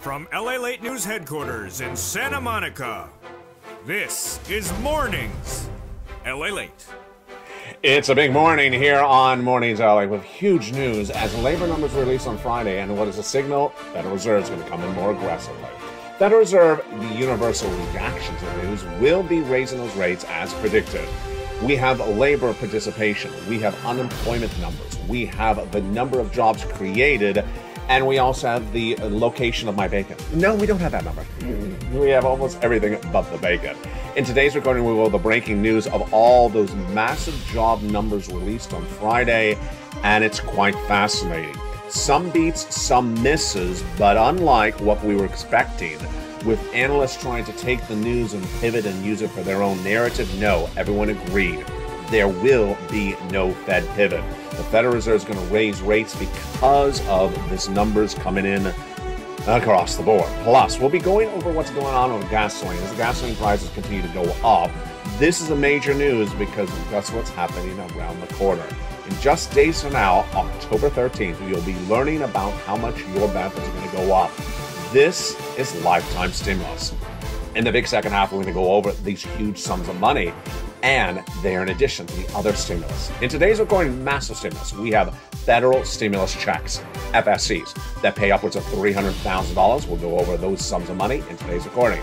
From LA Late News headquarters in Santa Monica, this is Mornings LA Late. It's a big morning here on Mornings LA with huge news as labor numbers released on Friday, and what is a signal? Federal Reserve is going to come in more aggressively. Federal Reserve, the universal reaction to the news, will be raising those rates as predicted. We have labor participation, we have unemployment numbers, we have the number of jobs created, and we also have the location of my bacon. No, we don't have that number. We have almost everything but the bacon. In today's recording, we will have the breaking news of all those massive job numbers released on Friday, and it's quite fascinating. Some beats, some misses, but unlike what we were expecting, with analysts trying to take the news and pivot and use it for their own narrative, no, everyone agreed. There will be no Fed pivot. The Federal Reserve is going to raise rates because of this numbers coming in across the board. Plus, we'll be going over what's going on with gasoline as the gasoline prices continue to go up. This is a major news because that's what's happening around the corner. In just days from now, October 13th, you'll be learning about how much your benefits are going to go up. This is lifetime stimulus. In the big second half, we're going to go over these huge sums of money, and they're in addition to the other stimulus. In today's recording, massive stimulus. We have federal stimulus checks, FSCs, that pay upwards of $300,000. We'll go over those sums of money in today's recording.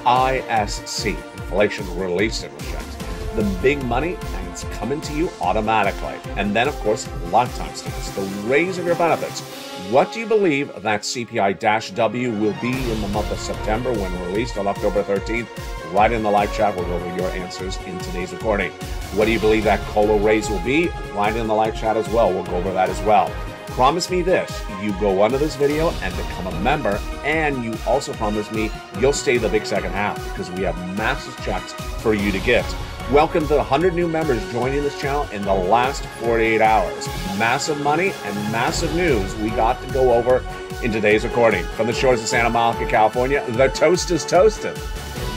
ISC, Inflation Relief Stimulus checks. The big money, and it's coming to you automatically. And then, of course, lifetime stimulus, the raise of your benefits. What do you believe that CPI-W will be in the month of September when released on October 13th? Right in the live chat, we'll go over your answers in today's recording. What do you believe that COLA raise will be? Right in the live chat as well. We'll go over that as well. Promise me this, you go under this video and become a member, and you also promise me you'll stay the big second half because we have massive checks for you to get. Welcome to the 100 new members joining this channel in the last 48 hours. Massive money and massive news we got to go over in today's recording. From the shores of Santa Monica, California, the toast is toasted.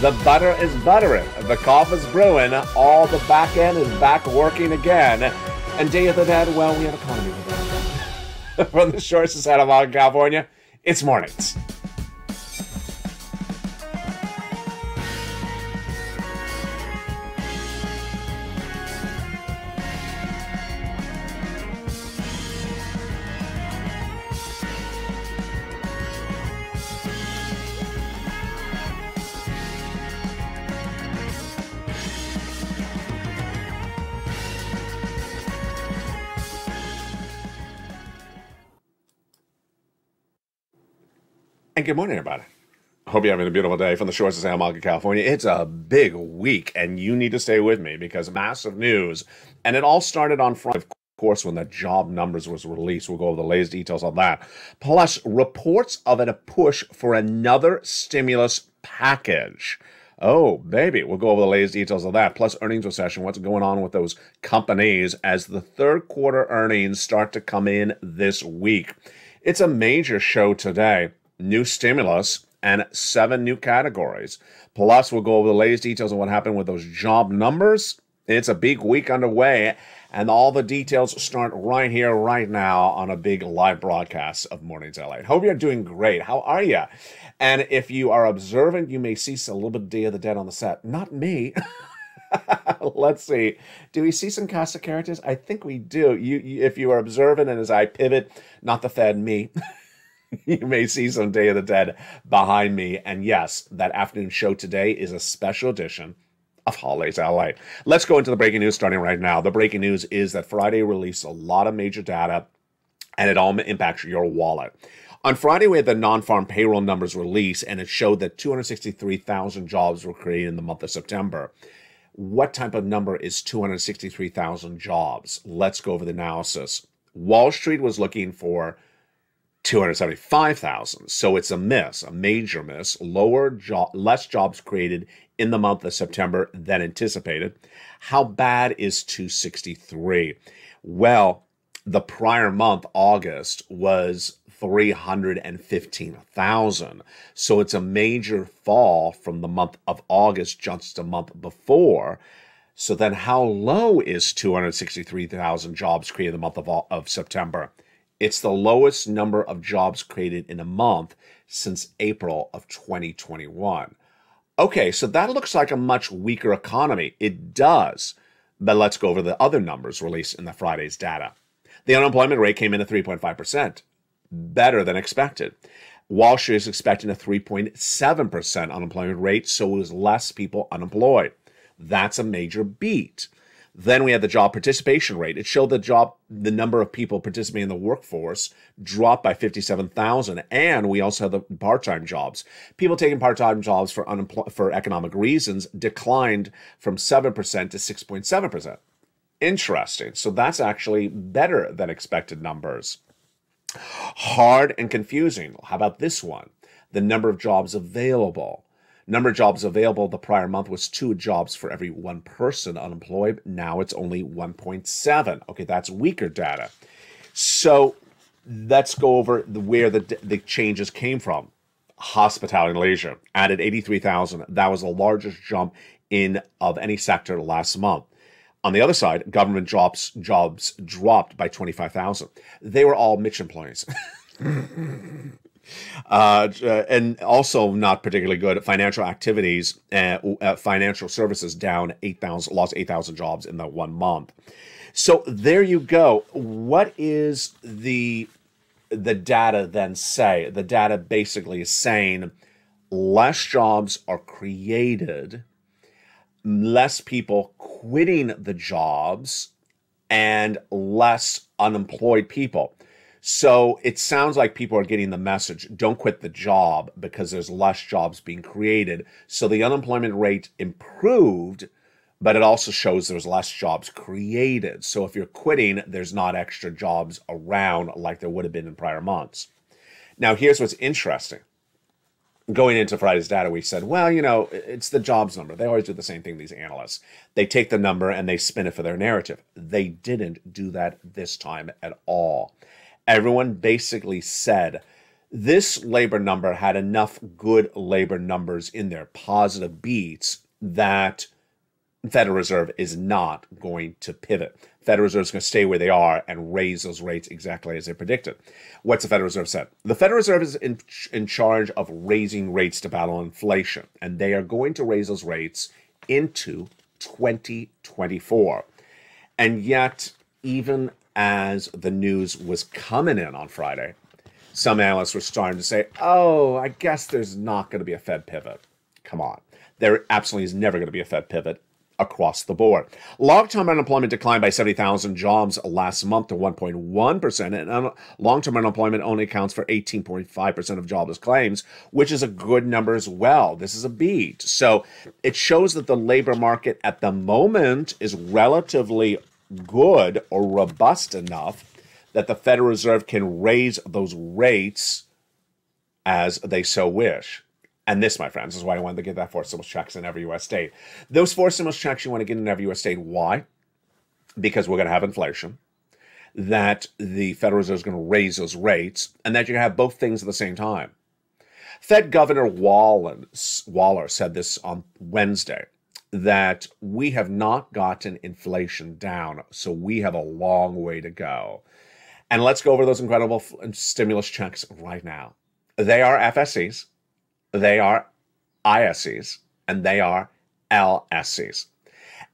The butter is buttering. The coffee is brewing. All the back end is back working again. And Day of the Dead, well, we have economy today. From the shores of Santa Monica, California, it's Mornings. And good morning, everybody. Hope you're having a beautiful day from the shores of Santa Monica, California. It's a big week, and you need to stay with me because massive news. And it all started on Friday, of course, when the job numbers was released. We'll go over the latest details on that. Plus, reports of a push for another stimulus package. Oh, baby. We'll go over the latest details of that. Plus, earnings recession, what's going on with those companies as the third quarter earnings start to come in this week. It's a major show today. New stimulus and 7 new categories. Plus, we'll go over the latest details on what happened with those job numbers. It's a big week underway, and all the details start right here, right now on a big live broadcast of Mornings LA. Hope you're doing great. How are you? And if you are observant, you may see a little bit of Day of the Dead on the set. Not me. Let's see. Do we see some cast of characters? I think we do. You if you are observant, and as I pivot, not the Fed, me. You may see some Day of the Dead behind me. And yes, that afternoon show today is a special edition of Holidays LA. Let's go into the breaking news starting right now. The breaking news is that Friday released a lot of major data, and it all impacts your wallet. On Friday, we had the non-farm payroll numbers released, and it showed that 263,000 jobs were created in the month of September. What type of number is 263,000 jobs? Let's go over the analysis. Wall Street was looking for 275,000. So it's a miss, a major miss. Less jobs created in the month of September than anticipated. How bad is 263? Well, the prior month, August, was 315,000. So it's a major fall from the month of August, just a month before. So then how low is 263,000 jobs created in the month of September? It's the lowest number of jobs created in a month since April of 2021. Okay, so that looks like a much weaker economy. It does. But let's go over the other numbers released in the Friday's data. The unemployment rate came in at 3.5%, better than expected. Wall Street is expecting a 3.7% unemployment rate, so it was less people unemployed. That's a major beat. Then we had the job participation rate. It showed the number of people participating in the workforce dropped by 57,000, and we also had the part-time jobs. People taking part-time jobs for economic reasons declined from 7% to 6.7%. Interesting. So that's actually better than expected numbers. Hard and confusing. How about this one? The number of jobs available. Number of jobs available the prior month was 2 jobs for every 1 person unemployed. Now it's only 1.7. Okay, that's weaker data. So let's go over where the changes came from. Hospitality and leisure added 83,000. That was the largest jump of any sector last month. On the other side, government jobs dropped by 25,000. They were all Mitch employees. And also not particularly good. Financial activities, financial services down 8,000, lost 8,000 jobs in that 1 month. So there you go. What is the data then say? The data basically is saying less jobs are created, less people quitting the jobs, and less unemployed people. So it sounds like people are getting the message, don't quit the job because there's less jobs being created. So the unemployment rate improved, but it also shows there's less jobs created. So if you're quitting, there's not extra jobs around like there would have been in prior months. Now, here's what's interesting. Going into Friday's data, we said, well, you know, it's the jobs number. They always do the same thing, these analysts. They take the number and they spin it for their narrative. They didn't do that this time at all. Everyone basically said this labor number had enough good labor numbers in there, positive beats, that Federal Reserve is not going to pivot. Federal Reserve is going to stay where they are and raise those rates exactly as they predicted. What's the Federal Reserve said? The Federal Reserve is in charge of raising rates to battle inflation, and they are going to raise those rates into 2024. And yet, even as the news was coming in on Friday, some analysts were starting to say, oh, I guess there's not going to be a Fed pivot. Come on. There absolutely is never going to be a Fed pivot across the board. Long-term unemployment declined by 70,000 jobs last month to 1.1%, and long-term unemployment only accounts for 18.5% of jobless claims, which is a good number as well. This is a beat. So it shows that the labor market at the moment is relatively good or robust enough that the Federal Reserve can raise those rates as they so wish. And this, my friends, is why I wanted to get that 4 stimulus checks in every U.S. state. Those 4 stimulus checks you want to get in every U.S. state. Why? Because we're going to have inflation, that the Federal Reserve is going to raise those rates, and that you're going to have both things at the same time. Fed Governor Waller said this on Wednesday, that we have not gotten inflation down, so we have a long way to go. And let's go over those incredible stimulus checks right now. They are FSCs, they are ISCs, and they are LSCs.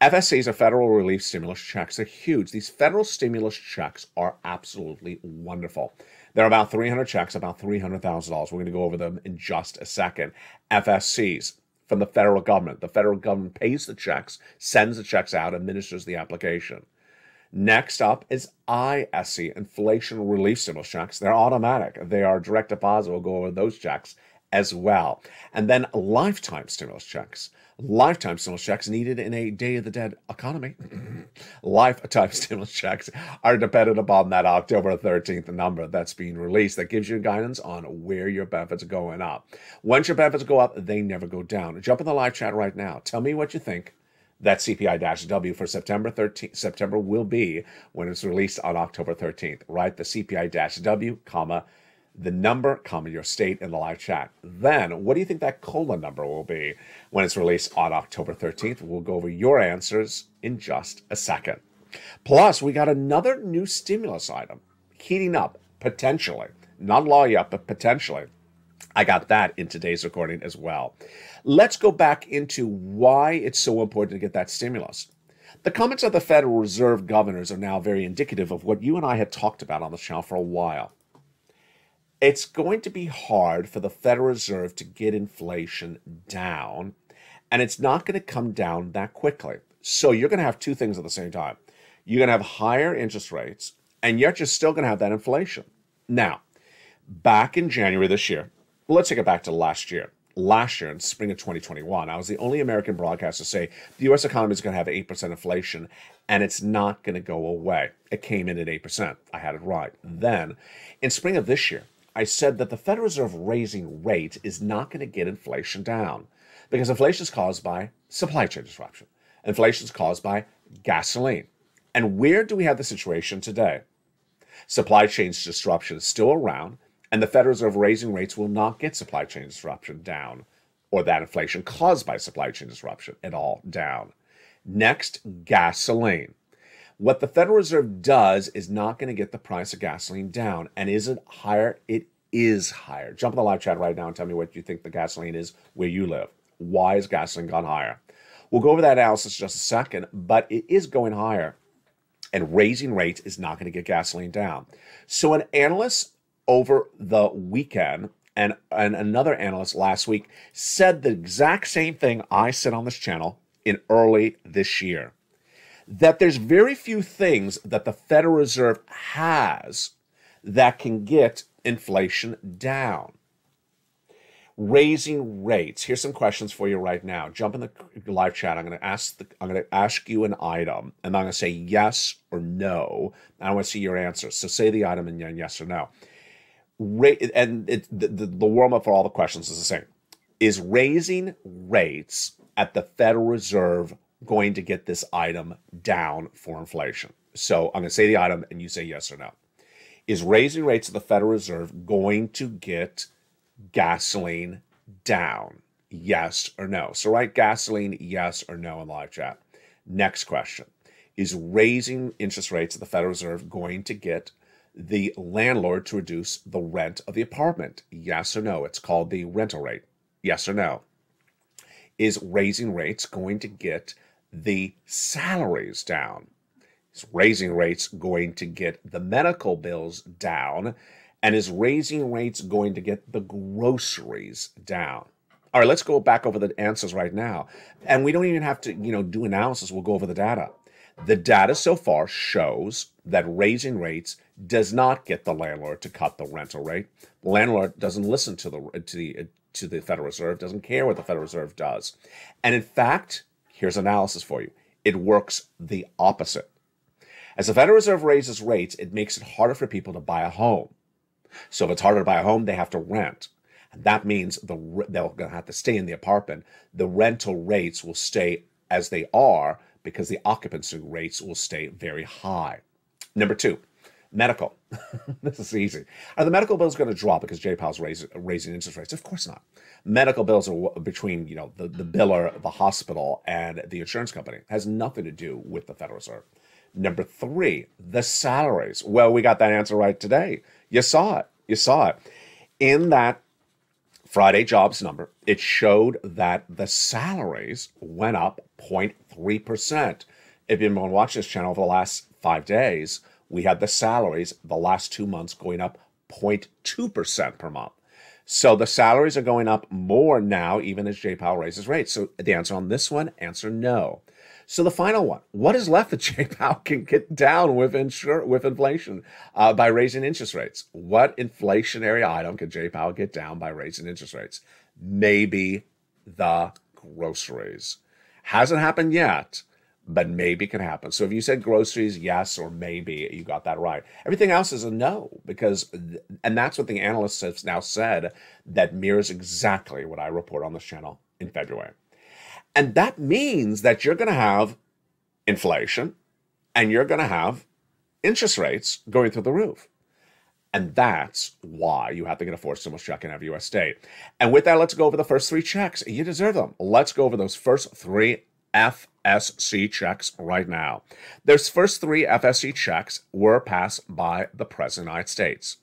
FSCs are federal relief stimulus checks. They're huge. These federal stimulus checks are absolutely wonderful. They're about 300 checks, about $300,000. We're going to go over them in just a second. FSCs. From the federal government. The federal government pays the checks, sends the checks out, administers the application. Next up is ISC, Inflation Relief Stimulus Checks. They're automatic. They are direct deposit. We'll go over those checks as well. And then lifetime stimulus checks. Lifetime stimulus checks needed in a Day of the Dead economy. Lifetime stimulus checks are dependent upon that October 13th number that's being released. That gives you guidance on where your benefits are going up. Once your benefits go up, they never go down. Jump in the live chat right now. Tell me what you think that CPI-W for September 13th. September will be when it's released on October 13th. Write the CPI-W, comma, the number, comma, your state in the live chat. Then, what do you think that COLA number will be when it's released on October 13th? We'll go over your answers in just a second. Plus, we got another new stimulus item. heating up, potentially. Not law yet, but potentially. I got that in today's recording as well. Let's go back into why it's so important to get that stimulus. The comments of the Federal Reserve governors are now very indicative of what you and I had talked about on the channel for a while. It's going to be hard for the Federal Reserve to get inflation down, and it's not going to come down that quickly. So you're going to have two things at the same time. You're going to have higher interest rates, and yet you're still going to have that inflation. Now, back in January this year, let's take it back to last year. Last year, in spring of 2021, I was the only American broadcaster to say the U.S. economy is going to have 8% inflation, and it's not going to go away. It came in at 8%. I had it right. Then, in spring of this year, I said that the Federal Reserve raising rates is not going to get inflation down because inflation is caused by supply chain disruption. Inflation is caused by gasoline. And where do we have the situation today? Supply chain disruption is still around, and the Federal Reserve raising rates will not get supply chain disruption down, or that inflation caused by supply chain disruption at all down. Next, gasoline. What the Federal Reserve does is not going to get the price of gasoline down. And is it higher? It is higher. Jump in the live chat right now and tell me what you think the gasoline is where you live. Why has gasoline gone higher? We'll go over that analysis in just a second, but it is going higher. And raising rates is not going to get gasoline down. So an analyst over the weekend and another analyst last week said the exact same thing I said on this channel in early this year. That there's very few things that the Federal Reserve has that can get inflation down. Raising rates. Here's some questions for you right now. Jump in the live chat. I'm going to ask you an item, and I'm going to say yes or no. I want to see your answer. So say the item and yes or no. The warm up for all the questions is the same. Is raising rates at the Federal Reserve going to get this item down for inflation? So I'm going to say the item and you say yes or no. Is raising rates at the Federal Reserve going to get gasoline down? Yes or no. So write gasoline yes or no in the live chat. Next question. Is raising interest rates at the Federal Reserve going to get the landlord to reduce the rent of the apartment? Yes or no. It's called the rental rate. Yes or no. Is raising rates going to get the salaries down? Is raising rates going to get the medical bills down? And is raising rates going to get the groceries down? All right, let's go back over the answers right now. And we don't even have to, do analysis. We'll go over the data. The data so far shows that raising rates does not get the landlord to cut the rental rate. The landlord doesn't listen to the Federal Reserve, doesn't care what the Federal Reserve does. And in fact, here's analysis for you. It works the opposite. As the Federal Reserve raises rates, it makes it harder for people to buy a home. So if it's harder to buy a home, they have to rent. And that means they're going to have to stay in the apartment. The rental rates will stay as they are because the occupancy rates will stay very high. Number two, medical. This is easy. Are the medical bills going to drop because Jay Powell's raising interest rates? Of course not. Medical bills are between the biller, the hospital, and the insurance company. It has nothing to do with the Federal Reserve. Number three, the salaries. Well, we got that answer right today. You saw it. You saw it. In that Friday jobs number, it showed that the salaries went up 0.3%. If you've been watching this channel over the last 5 days, we had the salaries the last 2 months going up 0.2% per month. So the salaries are going up more now, even as Jay Powell raises rates. So the answer on this one, answer no. So the final one, what is left that Jay Powell can get down with inflation by raising interest rates? What inflationary item can Jay Powell get down by raising interest rates? Maybe the groceries. Hasn't happened yet, but maybe can happen. So if you said groceries, yes, or maybe, you got that right. Everything else is a no, and that's what the analysts have now said that mirrors exactly what I report on this channel in February. And that means that you're going to have inflation and you're going to have interest rates going through the roof. And that's why you have to get a forced stimulus check in every U.S. state. And with that, let's go over the first 3 checks. You deserve them. Let's go over those first 3 F FSC checks right now. Those first 3 FSC checks were passed by the President of the United States.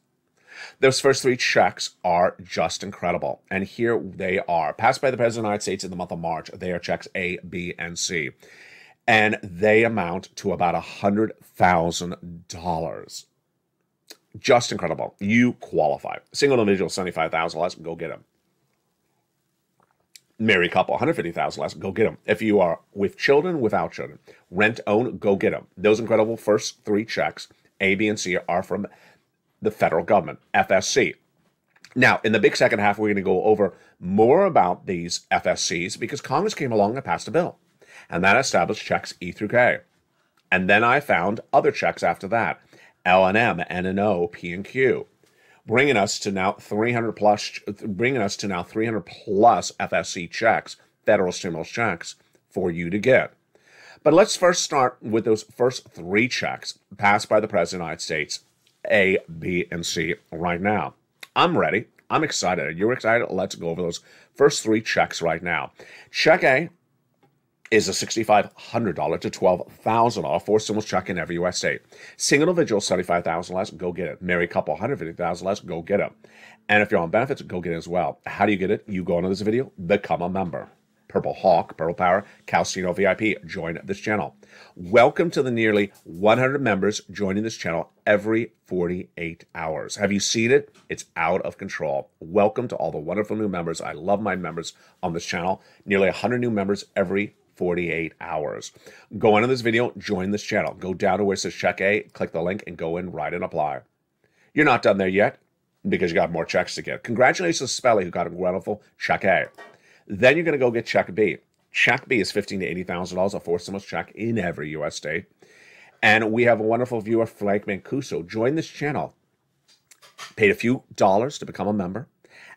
Those first 3 checks are just incredible. And here they are. Passed by the President of the United States in the month of March. They are checks A, B, and C. And they amount to about $100,000. Just incredible. You qualify. Single individual, $75,000 less, go get them. Married couple, $150,000 less, go get them. If you are with children, without children, rent, own, go get them. Those incredible first 3 checks, A, B, and C, are from the federal government, FSC. Now, in the big second half, we're going to go over more about these FSCs because Congress came along and passed a bill, and that established checks E through K. And then I found other checks after that, L and M, N and O, P and Q, bringing us to now 300 plus FSC checks, federal stimulus checks for you to get. But let's first start with those first 3 checks passed by the President of the United States, A, B, and C right now. I'm ready. I'm excited. You're excited? Let's go over those first 3 checks right now. Check A is a $6,500 to $12,000 for stimulus check in every U.S. state. Single individual, $75,000 less, go get it. Married couple, $150,000 less, go get it. And if you're on benefits, go get it as well. How do you get it? You go into this video, become a member. Purple Hawk, Purple Power, Calcino VIP. Join this channel. Welcome to the nearly 100 members joining this channel every 48 hours. Have you seen it? It's out of control. Welcome to all the wonderful new members. I love my members on this channel. Nearly 100 new members every 48 hours. Go into this video, join this channel. Go down to where it says Check A, click the link, and go in, write, and apply. You're not done there yet because you got more checks to get. Congratulations to Spelly, who got a wonderful Check A. Then you're going to go get Check B. Check B is $15,000 to $80,000, a forced stimulus check in every U.S. state. And we have a wonderful viewer, Frank Mancuso. Join this channel. Paid a few dollars to become a member.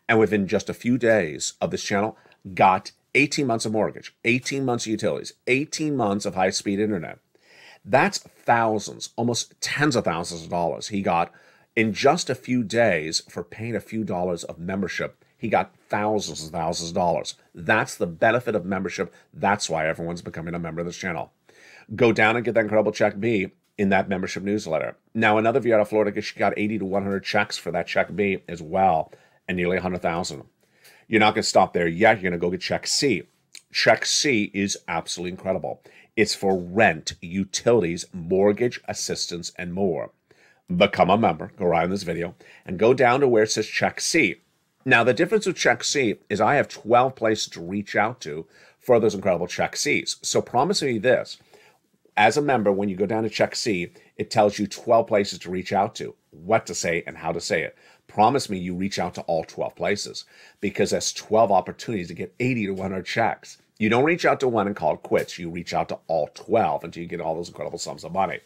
And within just a few days of this channel, got 18 months of mortgage, 18 months of utilities, 18 months of high-speed internet. That's thousands, almost tens of thousands of dollars he got in just a few days for paying a few dollars of membership. He got thousands and thousands of dollars. That's the benefit of membership. That's why everyone's becoming a member of this channel. Go down and get that incredible Check B in that membership newsletter. Now, another viewer out of Florida, she got 80 to 100 checks for that Check B as well, and nearly 100,000. You're not going to stop there yet. You're going to go get Check C. Check C is absolutely incredible. It's for rent, utilities, mortgage assistance, and more. Become a member. Go right in this video and go down to where it says Check C. Now, the difference with Check C is I have 12 places to reach out to for those incredible Check Cs. So promise me this. As a member, when you go down to Check C, it tells you 12 places to reach out to, what to say and how to say it. Promise me you reach out to all 12 places because that's 12 opportunities to get 80 to 100 checks. You don't reach out to one and call it quits. You reach out to all 12 until you get all those incredible sums of money.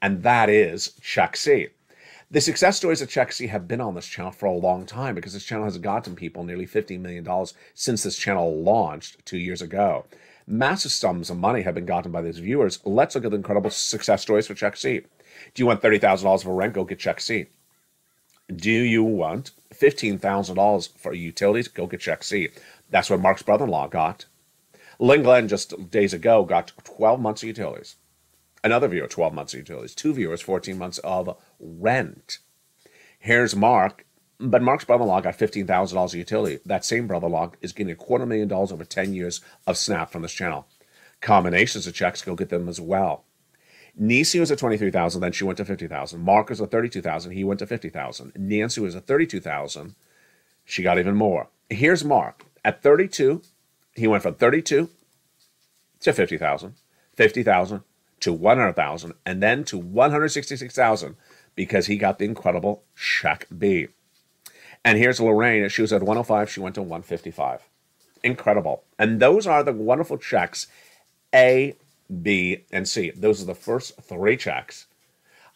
And that is Check C. The success stories of Check C have been on this channel for a long time because this channel has gotten people nearly $50 million since this channel launched 2 years ago. Massive sums of money have been gotten by these viewers. Let's look at the incredible success stories for Check C. Do you want $30,000 for rent? Go get Check C. Do you want $15,000 for utilities? Go get Check C. That's what Mark's brother-in-law got. Lynn Glenn just days ago got 12 months of utilities. Another viewer, 12 months of utilities. 2 viewers, 14 months of rent. Here's Mark, but Mark's brother-in-law got $15,000 of utility. That same brother-in-law is getting $250,000 over 10 years of SNAP from this channel. Combinations of checks, go get them as well. Nisi was at $23,000, then she went to $50,000. Mark was at $32,000, he went to $50,000. Nancy was at $32,000, she got even more. Here's Mark. At 32, he went from 32 to $50,000, 50,000 to 100,000, and then to 166,000 because he got the incredible Check B. And here's Lorraine. She was at 105, she went to 155. Incredible. And those are the wonderful checks A, B, and C. Those are the first 3 checks.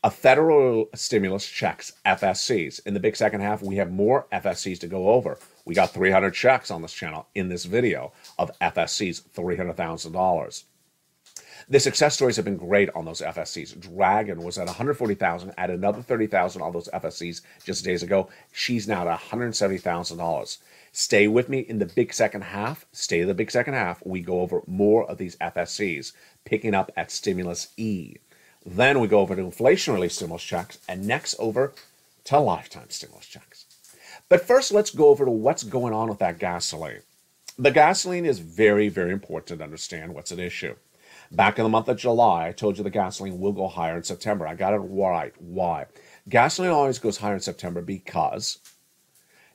A federal stimulus checks, FSCs. In the big second half, we have more FSCs to go over. We got 300 checks on this channel in this video of FSCs, $300,000. The success stories have been great on those FSCs. Dragon was at 140,000, added another 30,000 on those FSCs just days ago. She's now at $170,000. Stay with me in the big second half. Stay in the big second half. We go over more of these FSCs, picking up at Stimulus E. Then we go over to inflation relief stimulus checks, and next over to lifetime stimulus checks. But first, let's go over to what's going on with that gasoline. The gasoline is very, very important to understand what's at issue. Back in the month of July, I told you the gasoline will go higher in September. I got it right. Why? Gasoline always goes higher in September because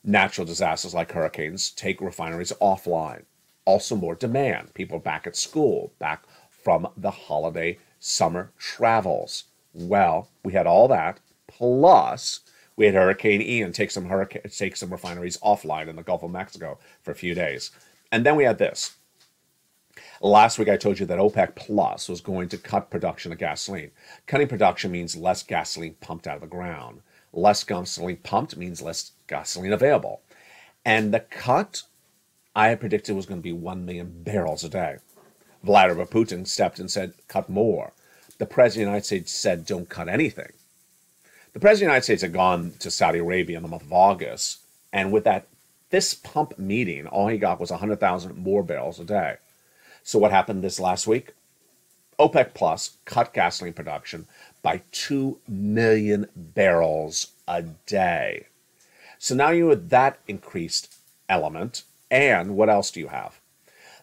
natural disasters like hurricanes take refineries offline. Also more demand. People back at school, back from the holiday summer travels. Well, we had all that. Plus, we had Hurricane Ian take some refineries offline in the Gulf of Mexico for a few days. And then we had this. Last week, I told you that OPEC Plus was going to cut production of gasoline. Cutting production means less gasoline pumped out of the ground. Less gasoline pumped means less gasoline available. And the cut I had predicted was going to be 1 million barrels a day. Vladimir Putin stepped in and said, cut more. The President of the United States said, don't cut anything. The President of the United States had gone to Saudi Arabia in the month of August, and with that fist pump meeting, all he got was 100,000 more barrels a day. So what happened this last week? OPEC Plus cut gasoline production by 2 million barrels a day. So now you have that increased element, and what else do you have?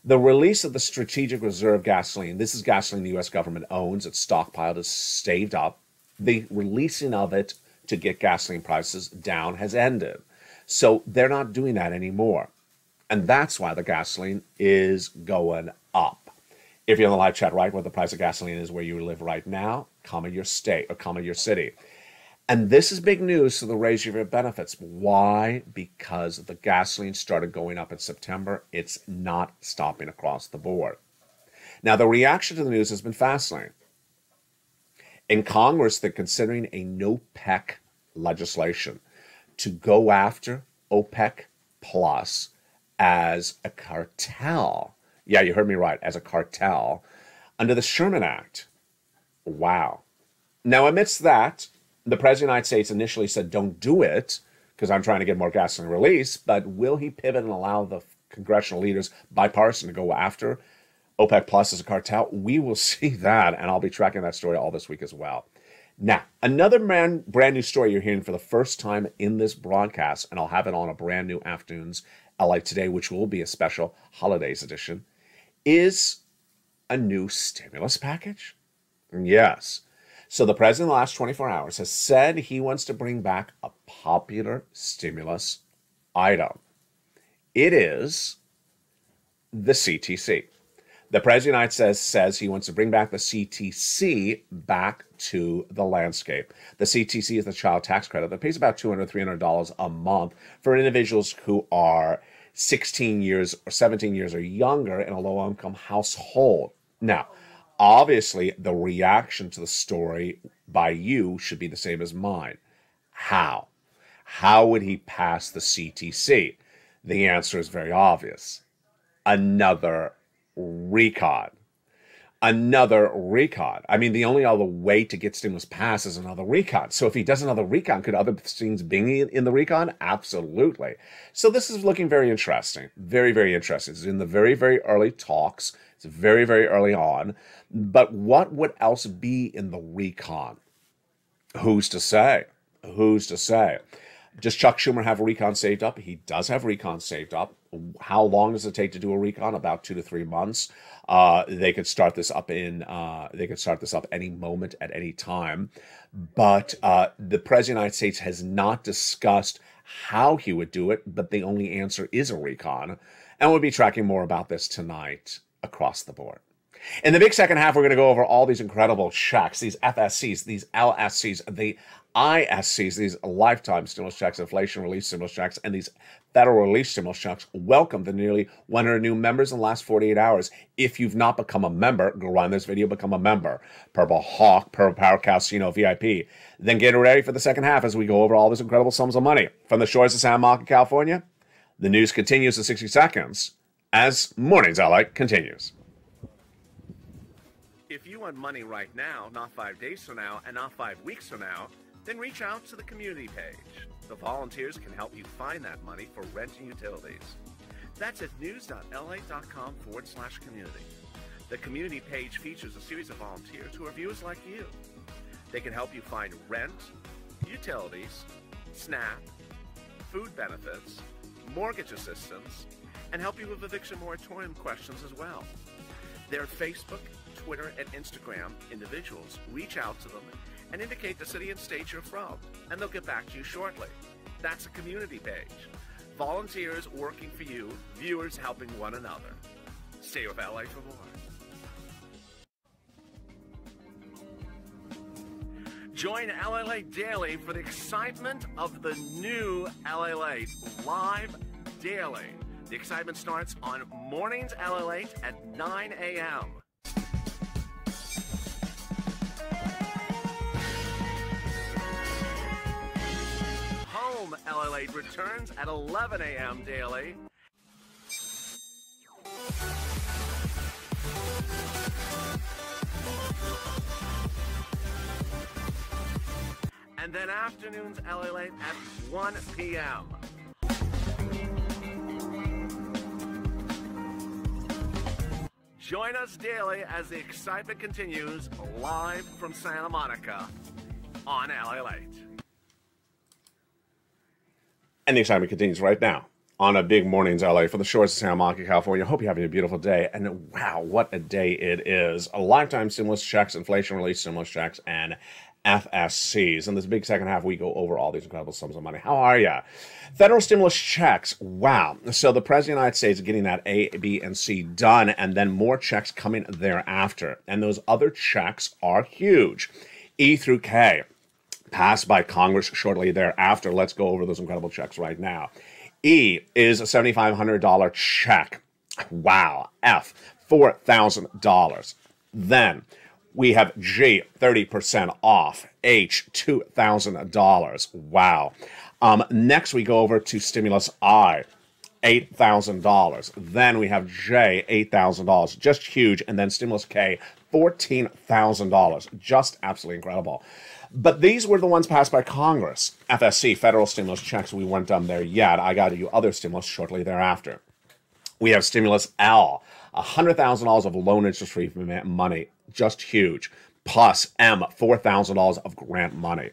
The release of the strategic reserve gasoline. This is gasoline the U.S. government owns. It's stockpiled, it's staved up. The releasing of it to get gasoline prices down has ended. So they're not doing that anymore. And that's why the gasoline is going up. If you're in the live chat, right, what the price of gasoline is where you live right now, comment your state or comment your city. And this is big news to the raise of your benefits. Why? Because the gasoline started going up in September. It's not stopping across the board. Now, the reaction to the news has been fascinating. In Congress, they're considering a no-PEC legislation to go after OPEC Plus as a cartel. Yeah, you heard me right, as a cartel under the Sherman Act. Wow. Now, amidst that, the President of the United States initially said, don't do it, because I'm trying to get more gasoline release, but will he pivot and allow the congressional leaders, bipartisan, to go after OPEC Plus as a cartel? We will see that, and I'll be tracking that story all this week as well. Now, another brand new story you're hearing for the first time in this broadcast, and I'll have it on a brand new Afternoons LA Today, which will be a special holidays edition, is a new stimulus package. Yes. So the president in the last 24 hours has said he wants to bring back a popular stimulus item. It is the CTC. The president of the United States says he wants to bring back the CTC back to the landscape. The CTC is the child tax credit that pays about $200, $300 a month for individuals who are 16 years or 17 years or younger in a low-income household. Now, obviously, the reaction to the story by you should be the same as mine. How? How would he pass the CTC? The answer is very obvious. Another recon. Another recon. I mean, the only other way to get stimulus passed is another recon. So if he does another recon, could other things be in the recon? Absolutely. So this is looking very interesting. Very, very interesting. It's in the very, very early talks. It's very, very early on. But what would else be in the recon? Who's to say? Who's to say? Does Chuck Schumer have a recon saved up? He does have recon saved up. How long does it take to do a recon? About 2 to 3 months. They could start this up any moment at any time. But the President of the United States has not discussed how he would do it, but the only answer is a recon. And we'll be tracking more about this tonight across the board. In the big second half, we're going to go over all these incredible checks, these FSCs, these LSCs, the ISCs, these lifetime stimulus checks, inflation relief stimulus checks, and these federal relief stimulus checks. Welcome the nearly 100 new members in the last 48 hours. If you've not become a member, go on this video, become a member. Purple Hawk, Purple Power Casino VIP. Then get ready for the second half as we go over all these incredible sums of money. From the shores of San Marcos, California, the news continues in 60 seconds as Mornings LA continues. If you want money right now, not 5 days from now, and not 5 weeks from now, then reach out to the community page. The volunteers can help you find that money for rent and utilities. That's at news.la.com/community. The community page features a series of volunteers who are viewers like you. They can help you find rent, utilities, SNAP, food benefits, mortgage assistance, and help you with eviction moratorium questions as well. Their Facebook, Twitter, and Instagram individuals reach out to them and indicate the city and state you're from, and they'll get back to you shortly. That's a community page. Volunteers working for you, viewers helping one another. Stay with LA for more. Join LA Late Daily for the excitement of the new LA Late live daily. The excitement starts on Mornings LA at 9 a.m. Home LA returns at 11 a.m. daily. And then afternoons LA at 1 p.m. Join us daily as the excitement continues live from Santa Monica on LA Late. And the excitement continues right now on a big Mornings LA for the shores of Santa Monica, California. Hope you're having a beautiful day. And wow, what a day it is. A lifetime stimulus checks, inflation relief stimulus checks, and FSCs. In this big second half, we go over all these incredible sums of money. How are you? Federal stimulus checks. Wow. So the President of the United States is getting that A, B, and C done, and then more checks coming thereafter. And those other checks are huge. E through K, passed by Congress shortly thereafter. Let's go over those incredible checks right now. E is a $7,500 check. Wow. F, $4,000. Then we have G, 30% off. H, $2,000. Wow. Next, we go over to stimulus I, $8,000. Then we have J, $8,000. Just huge. And then stimulus K, $14,000. Just absolutely incredible. But these were the ones passed by Congress. FSC, federal stimulus checks, we weren't done there yet. I got to do other stimulus shortly thereafter. We have stimulus L, $100,000 of loan interest-free money. Just huge. Plus M, $4,000 of grant money.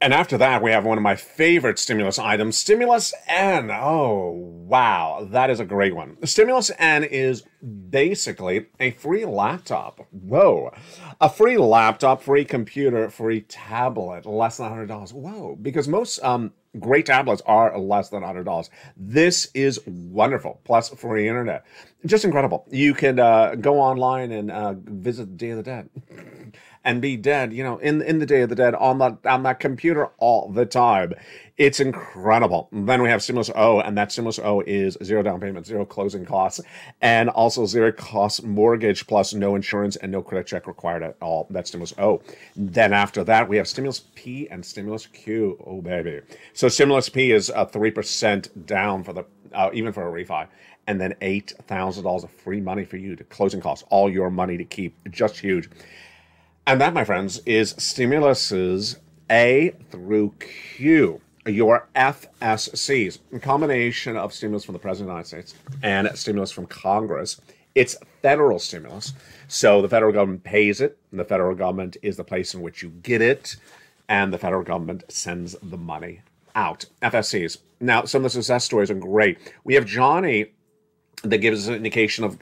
And after that, we have one of my favorite stimulus items, Stimulus N. Oh, wow. That is a great one. Stimulus N is basically a free laptop. Whoa. A free laptop, free computer, free tablet, less than $100. Whoa. Because most great tablets are less than $100. This is wonderful. Plus free internet. Just incredible. You can go online and visit the Day of the Dead. And be dead, you know, in the Day of the Dead on that computer all the time. It's incredible. Then we have Stimulus O, and that Stimulus O is zero down payment, zero closing costs, and also zero cost mortgage plus no insurance and no credit check required at all. That's Stimulus O. Then after that, we have Stimulus P and Stimulus Q. Oh, baby. So Stimulus P is 3% down for the even for a refi. And then $8,000 of free money for you to closing costs, all your money to keep. Just huge. And that, my friends, is stimuluses A through Q, your FSCs, a combination of stimulus from the President of the United States and stimulus from Congress. It's federal stimulus, so the federal government pays it, and the federal government is the place in which you get it, and the federal government sends the money out. FSCs. Now, some of the success stories are great. We have Johnny that gives us an indication of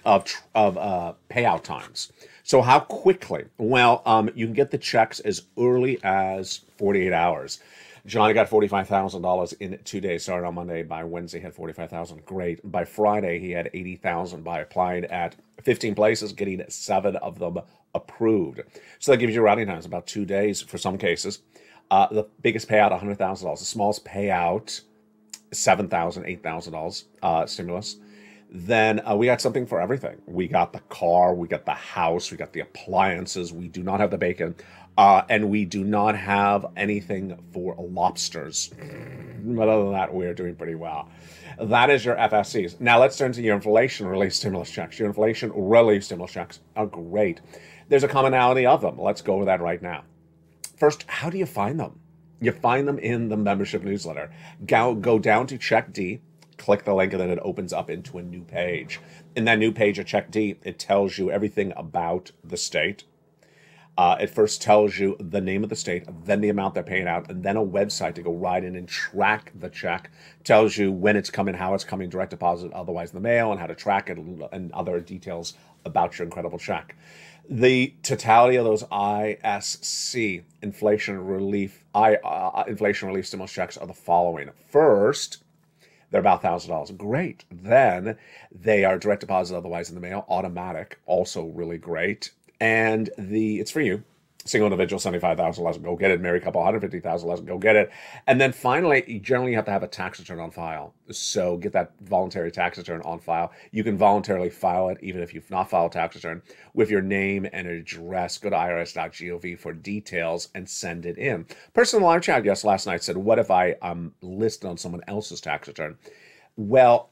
payout times. So how quickly? Well, you can get the checks as early as 48 hours. Johnny got $45,000 in 2 days. Started on Monday. By Wednesday, he had $45,000. Great. By Friday, he had $80,000 by applying at 15 places, getting 7 of them approved. So that gives you routing times, about 2 days for some cases. The biggest payout, $100,000. The smallest payout, $7,000, $8,000 stimulus. Then we got something for everything. We got the car, we got the house, we got the appliances. We do not have the bacon, and we do not have anything for lobsters. But other than that, we're doing pretty well. That is your FSCs. Now let's turn to your inflation relief stimulus checks. Your inflation relief stimulus checks are great. There's a commonality of them. Let's go over that right now. First, how do you find them? You find them in the membership newsletter. Go down to Check D, click the link, and then it opens up into a new page. In that new page of Check D, it tells you everything about the state. It first tells you the name of the state, then the amount they're paying out, and then a website to go right in and track the check. Tells you when it's coming, how it's coming, direct deposit, otherwise in the mail, and how to track it, and other details about your incredible check. The totality of those ISC inflation relief stimulus checks are the following. First, they're about $1,000. Great. Then they are direct deposit, otherwise in the mail, automatic, also really great. And it's for you. Single individual, $75,000 less, go get it. Married couple, $150,000 less, go get it. And then finally, you generally have to have a tax return on file. So get that voluntary tax return on file. You can voluntarily file it, even if you've not filed a tax return, with your name and address. Go to irs.gov for details and send it in. Person in the live chat last night said, what if I listed on someone else's tax return? Well,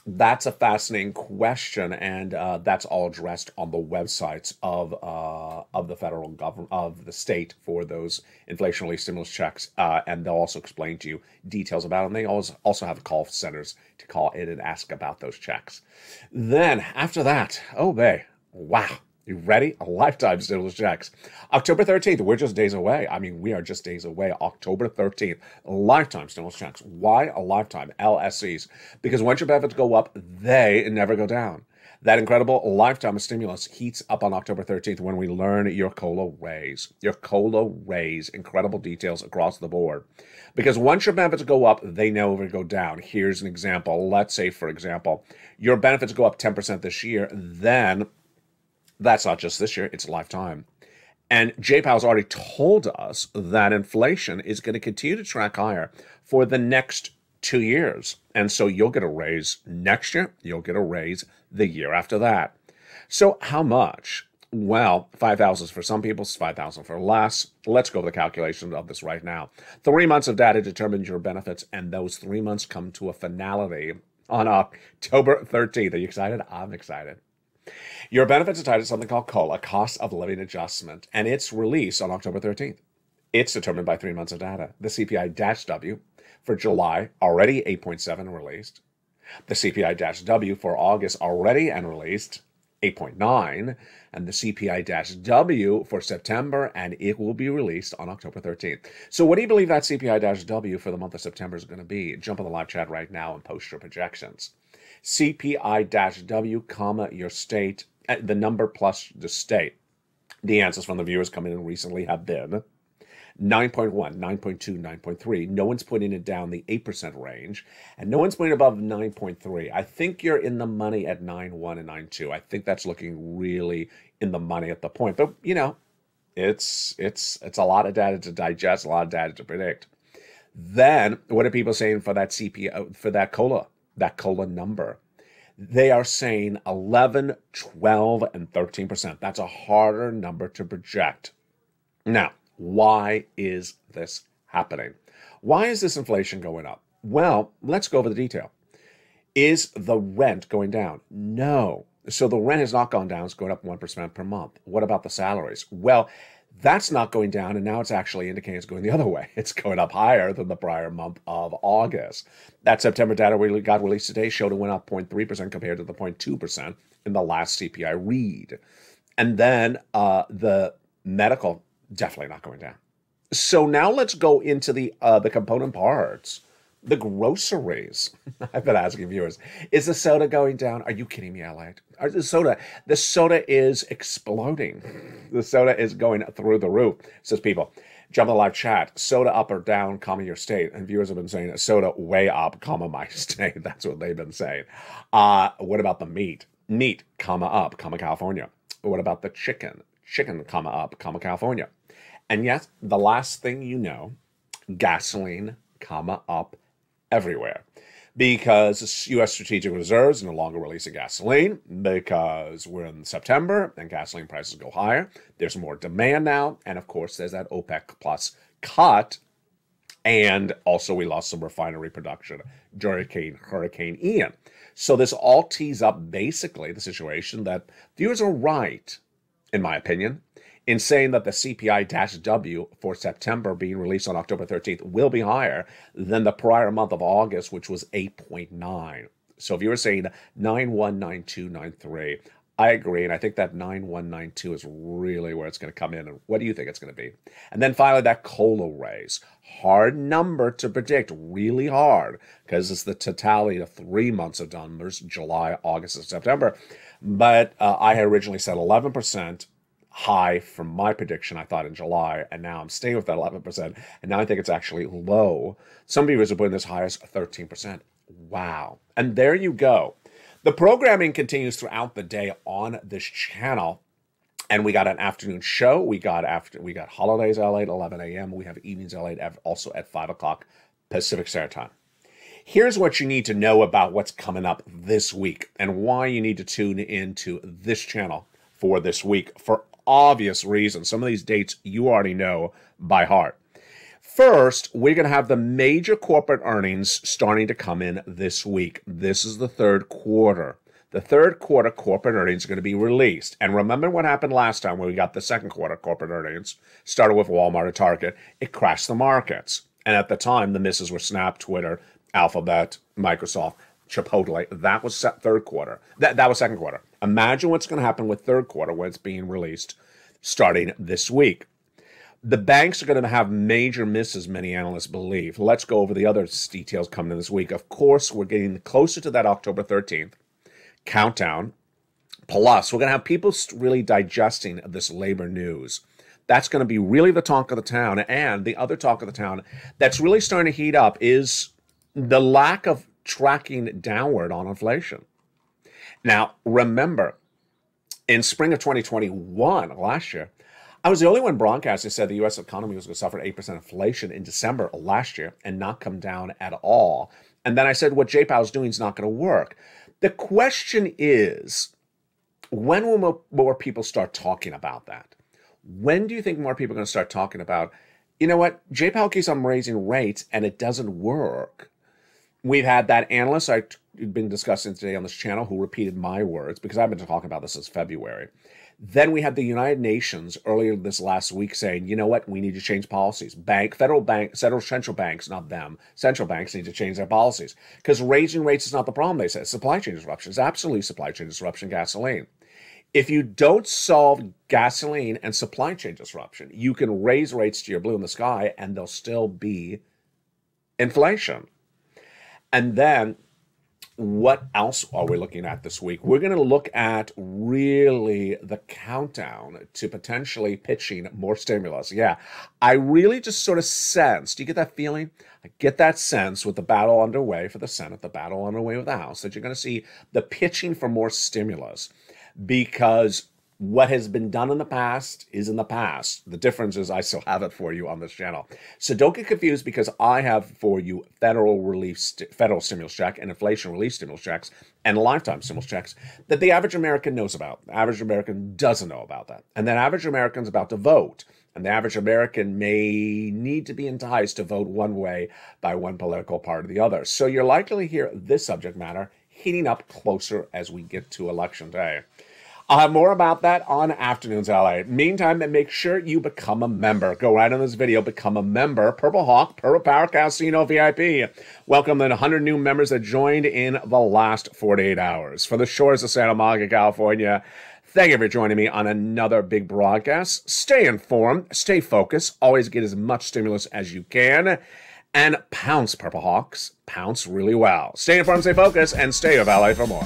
that's a fascinating question, and that's all addressed on the websites of the federal government, of the state, for those inflation relief stimulus checks, and they'll also explain to you details about them. They also have call centers to call in and ask about those checks. Then after that, oh babe, wow. You ready? A lifetime stimulus checks. October 13th, we're just days away. I mean, we are just days away. October 13th, lifetime stimulus checks. Why a lifetime? LSCs. Because once your benefits go up, they never go down. That incredible lifetime of stimulus heats up on October 13th when we learn your COLA raise. Your COLA raise. Incredible details across the board. Because once your benefits go up, they never go down. Here's an example. Let's say, for example, your benefits go up 10% this year, then that's not just this year, it's lifetime. And JPAL's already told us that inflation is going to continue to track higher for the next 2 years. And so you'll get a raise next year, you'll get a raise the year after that. So how much? Well, $5,000 for some people, $5,000 for less. Let's go over the calculation of this right now. 3 months of data determines your benefits, and those 3 months come to a finality on October 13th. Are you excited? I'm excited. Your benefits are tied to something called COLA, Cost of Living Adjustment, and it's released on October 13th. It's determined by 3 months of data. The CPI-W for July, already 8.7 released. The CPI-W for August, already and released, 8.9. And the CPI-W for September, and it will be released on October 13th. So what do you believe that CPI-W for the month of September is going to be? Jump on the live chat right now and post your projections. CPI-W, your state, the number plus the state. The answers from the viewers coming in recently have been 9.1, 9.2, 9.3. No one's putting it down the 8% range, and no one's putting above 9.3. I think you're in the money at 9.1 and 9.2. I think that's looking really in the money at the point. But, you know, it's a lot of data to digest, a lot of data to predict. Then, what are people saying for that CPI, for that COLA number? They are saying 11, 12, and 13%. That's a harder number to project. Now, why is this happening? Why is this inflation going up? Well, let's go over the detail. Is the rent going down? No. So the rent has not gone down. It's going up 1% per month. What about the salaries? Well, that's not going down, and now it's actually indicating it's going the other way. It's going up higher than the prior month of August. That September data we got released today showed it went up 0.3% compared to the 0.2% in the last CPI read. And then the medical, definitely not going down. So now let's go into the component parts. The groceries. I've been asking viewers, is the soda going down? Are you kidding me, Allied? The soda is exploding. The soda is going through the roof, says people. Jump on the live chat. Soda up or down, comma your state. And viewers have been saying soda way up, comma my state. That's what they've been saying. What about the meat? Meat, comma up, comma California. What about the chicken? Chicken, comma up, comma California. And yes, the last thing you know, gasoline, comma up everywhere. Because U.S. strategic reserves are no longer releasing gasoline because we're in September and gasoline prices go higher. There's more demand now. And of course, there's that OPEC plus cut. And also we lost some refinery production during Hurricane Ian. So this all tees up basically the situation that viewers are right, in my opinion, in saying that the CPI-W for September being released on October 13th will be higher than the prior month of August, which was 8.9. So if you were saying 919293, I agree, and I think that 9192 is really where it's going to come in. And what do you think it's going to be? And then finally, that COLA raise. Hard number to predict, really hard, because it's the totality of 3 months of numbers, July, August, and September. But I had originally said 11% high from my prediction, I thought, in July, and now I'm staying with that 11%, and now I think it's actually low. Some viewers are putting this high as 13%. Wow. And there you go. The programming continues throughout the day on this channel, and we got an afternoon show. We got Holidays LA at 11 a.m. We have Evenings LA also at 5 o'clock Pacific Standard Time. Here's what you need to know about what's coming up this week and why you need to tune into this channel for this week for obvious reasons. Some of these dates you already know by heart. First, we're going to have the major corporate earnings starting to come in this week. This is the third quarter. The third quarter corporate earnings are going to be released. And remember what happened last time when we got the second quarter corporate earnings? Started with Walmart and Target. It crashed the markets. And at the time, the misses were Snap, Twitter, Alphabet, Microsoft, Chipotle. That was third quarter. That was second quarter. Imagine what's going to happen with third quarter when it's being released starting this week. The banks are going to have major misses, many analysts believe. Let's go over the other details coming in this week. Of course, we're getting closer to that October 13th countdown. Plus, we're going to have people really digesting this labor news. That's going to be really the talk of the town. And the other talk of the town that's really starting to heat up is the lack of tracking downward on inflation. Now, remember, in spring of 2021, last year, I was the only one broadcasting said the U.S. economy was going to suffer 8% inflation in December of last year and not come down at all. And then I said what J-Powell is doing is not going to work. The question is, when will more people start talking about that? When do you think more people are going to start talking about, you know what, J-Powell keeps on raising rates and it doesn't work? We've had that analyst I've been discussing today on this channel who repeated my words because I've been talking about this since February. Then we had the United Nations earlier this last week saying, you know what, we need to change policies. Federal central banks, not them, central banks need to change their policies because raising rates is not the problem, they said. Supply chain disruption is absolutely supply chain disruption, gasoline. If you don't solve gasoline and supply chain disruption, you can raise rates to your blue in the sky and there'll still be inflation. And then what else are we looking at this week? We're going to look at really the countdown to potentially pitching more stimulus. Yeah, I really just sort of sense, do you get that feeling? I get that sense with the battle underway for the Senate, the battle underway with the House, that you're going to see the pitching for more stimulus because what has been done in the past is in the past. The difference is I still have it for you on this channel. So don't get confused because I have for you federal stimulus check and inflation relief stimulus checks and lifetime stimulus checks that the average American knows about. The average American doesn't know about that. And that average American's about to vote. And the average American may need to be enticed to vote one way by one political party or the other. So you're likely to hear this subject matter heating up closer as we get to Election Day. I'll have more about that on Afternoons LA. Meantime, make sure you become a member. Go right on this video, become a member. Purple Hawk, Purple Power Casino VIP. Welcome the 100 new members that joined in the last 48 hours. For the shores of Santa Monica, California, thank you for joining me on another big broadcast. Stay informed, stay focused, always get as much stimulus as you can. And pounce, Purple Hawks. Pounce really well. Stay informed, stay focused, and stay with LA for more.